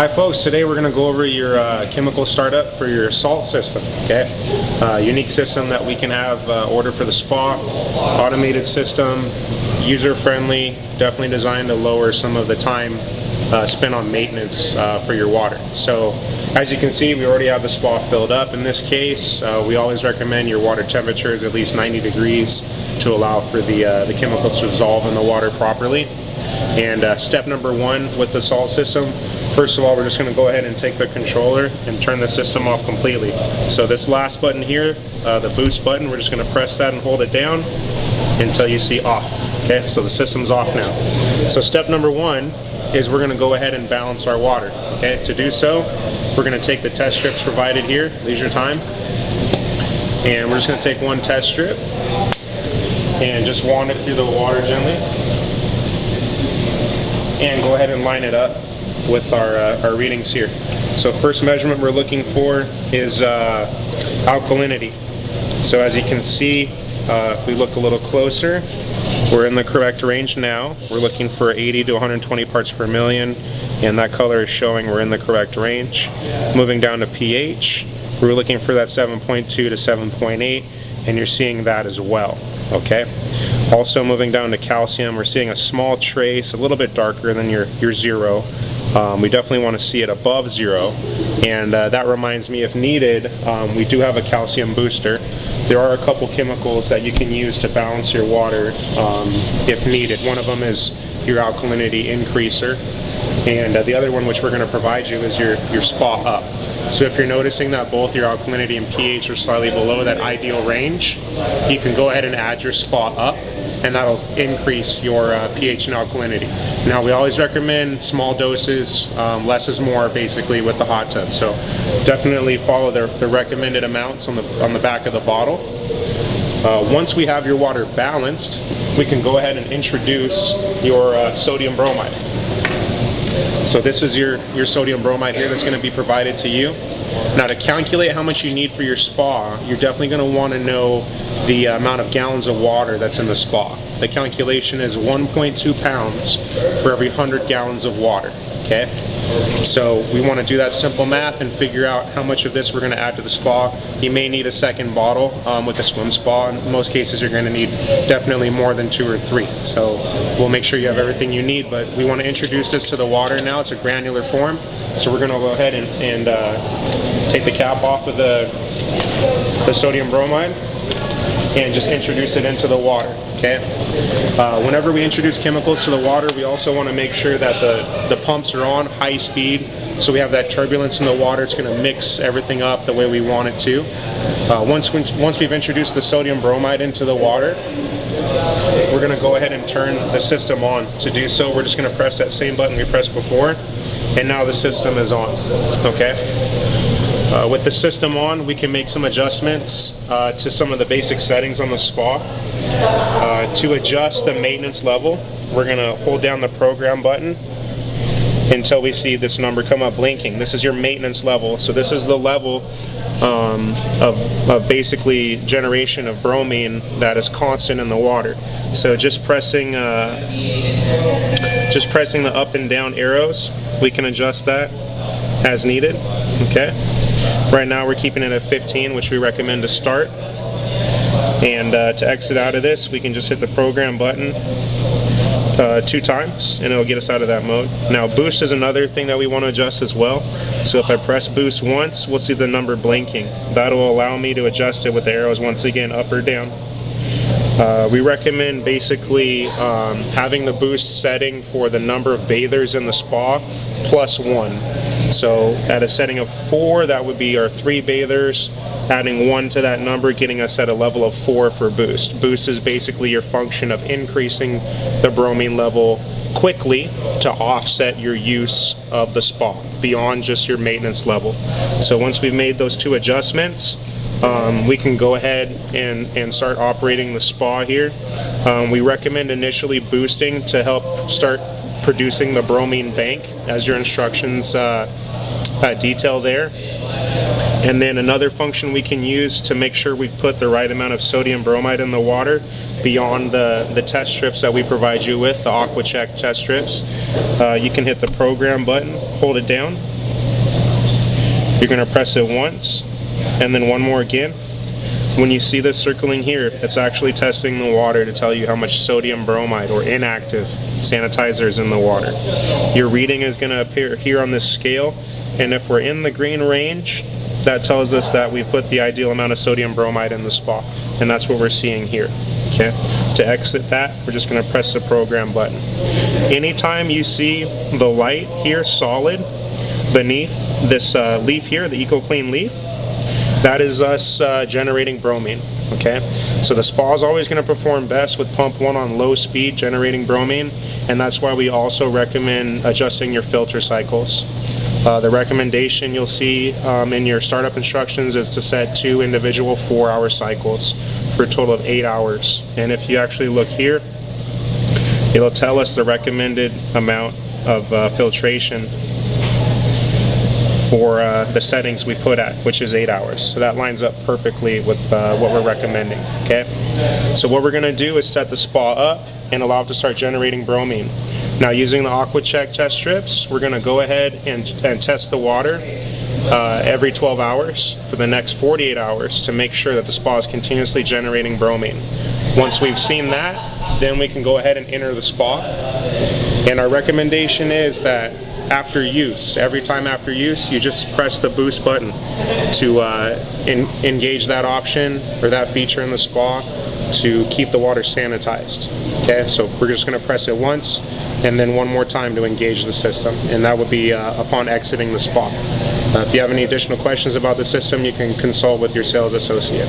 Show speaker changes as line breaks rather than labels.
Hi folks, today we're going to go over your chemical startup for your salt system, okay? Unique system that we can have ordered for the spa, automated system, user-friendly, definitely designed to lower some of the time spent on maintenance for your water. So as you can see, we already have the spa filled up. In this case, we always recommend your water temperature is at least 90 degrees to allow for the chemicals to dissolve in the water properly. And step number one with the salt system, first of all, we're just going to go ahead and take the controller and turn the system off completely. So this last button here, the boost button, we're just going to press that and hold it down until you see off. Okay, so the system's off now. So step number one is we're going to go ahead and balance our water. Okay, to do so, we're going to take the test strips provided here, leisure time, and we're just going to take one test strip and just wand it through the water gently, and go ahead and line it up with our readings here. So first measurement we're looking for is alkalinity. So as you can see, if we look a little closer, we're in the correct range now. We're looking for 80 to 120 parts per million, and that color is showing we're in the correct range. Moving down to pH, we're looking for that 7.2 to 7.8, and you're seeing that as well. Okay. Also moving down to calcium, we're seeing a small trace, a little bit darker than your zero. We definitely want to see it above zero, and that reminds me, if needed, we do have a calcium booster. There are a couple chemicals that you can use to balance your water if needed. One of them is your alkalinity increaser, and the other one, which we're going to provide you, is your spa up. So if you're noticing that both your alkalinity and pH are slightly below that ideal range, you can go ahead and add your spa up, and that'll increase your pH and alkalinity. Now, we always recommend small doses, less is more, basically, with the hot tub. So definitely follow the recommended amounts on the back of the bottle. Once we have your water balanced, we can go ahead and introduce your sodium bromide. So this is your sodium bromide here that's going to be provided to you. Now, to calculate how much you need for your spa, you're definitely going to want to know the amount of gallons of water that's in the spa. The calculation is 1.2 pounds for every 100 gallons of water. Okay, so we want to do that simple math and figure out how much of this we're going to add to the spa. You may need a second bottle with a swim spa. In most cases, you're going to need definitely more than 2 or 3. So we'll make sure you have everything you need, but we want to introduce this to the water now. It's a granular form, so we're going to go ahead and take the cap off of the sodium bromide and just introduce it into the water. Okay. Whenever we introduce chemicals to the water, we also want to make sure that the pumps are on high speed, so we have that turbulence in the water. It's going to mix everything up the way we want it to. Once we've introduced the sodium bromide into the water, we're going to go ahead and turn the system on. To do so, we're just going to press that same button we pressed before, and now the system is on. Okay. With the system on, we can make some adjustments to some of the basic settings on the spa. To adjust the maintenance level, we're going to hold down the program button until we see this number come up blinking. This is your maintenance level. So this is the level of basically generation of bromine that is constant in the water. So just pressing the up and down arrows, we can adjust that as needed. Okay. Right now we're keeping it at 15, which we recommend to start. And to exit out of this, we can just hit the program button 2 times, and it'll get us out of that mode. Now, boost is another thing that we want to adjust as well. So if I press boost once, we'll see the number blinking. That'll allow me to adjust it with the arrows once again, up or down. We recommend basically having the boost setting for the number of bathers in the spa +1. So at a setting of 4, that would be our 3 bathers, adding 1 to that number, getting us at a level of 4 for boost. Boost is basically your function of increasing the bromine level quickly to offset your use of the spa beyond just your maintenance level. So once we've made those 2 adjustments, we can go ahead and start operating the spa here. We recommend initially boosting to help start producing the bromine bank, as your instructions detail there. And then another function we can use to make sure we've put the right amount of sodium bromide in the water beyond the test strips that we provide you with, the AquaCheck test strips. You can hit the program button, hold it down, You're going to press it once and then one more again. When you see this circling here, it's actually testing the water to tell you how much sodium bromide or inactive sanitizer is in the water. Your reading is going to appear here on this scale, and if we're in the green range, that tells us that we've put the ideal amount of sodium bromide in the spa, and that's what we're seeing here. Okay. To exit that, we're just going to press the program button. Anytime you see the light here solid beneath this leaf here, the EcoClean leaf, that is us generating bromine. Okay, so the spa is always going to perform best with pump 1 on low speed generating bromine, and that's why we also recommend adjusting your filter cycles. The recommendation you'll see in your startup instructions is to set 2 individual 4-hour cycles for a total of 8 hours. And if you actually look here, it'll tell us the recommended amount of filtration for the settings we put at, which is 8 hours. So that lines up perfectly with what we're recommending. Okay. So what we're going to do is set the spa up and allow it to start generating bromine. Now, using the AquaCheck test strips, we're going to go ahead and test the water every 12 hours for the next 48 hours to make sure that the spa is continuously generating bromine. Once we've seen that, then we can go ahead and enter the spa. And our recommendation is that after use, every time after use, you just press the boost button to engage that option or that feature in the spa to keep the water sanitized. Okay, so we're just going to press it once and then one more time to engage the system, and that would be upon exiting the spa. If you have any additional questions about the system, you can consult with your sales associate.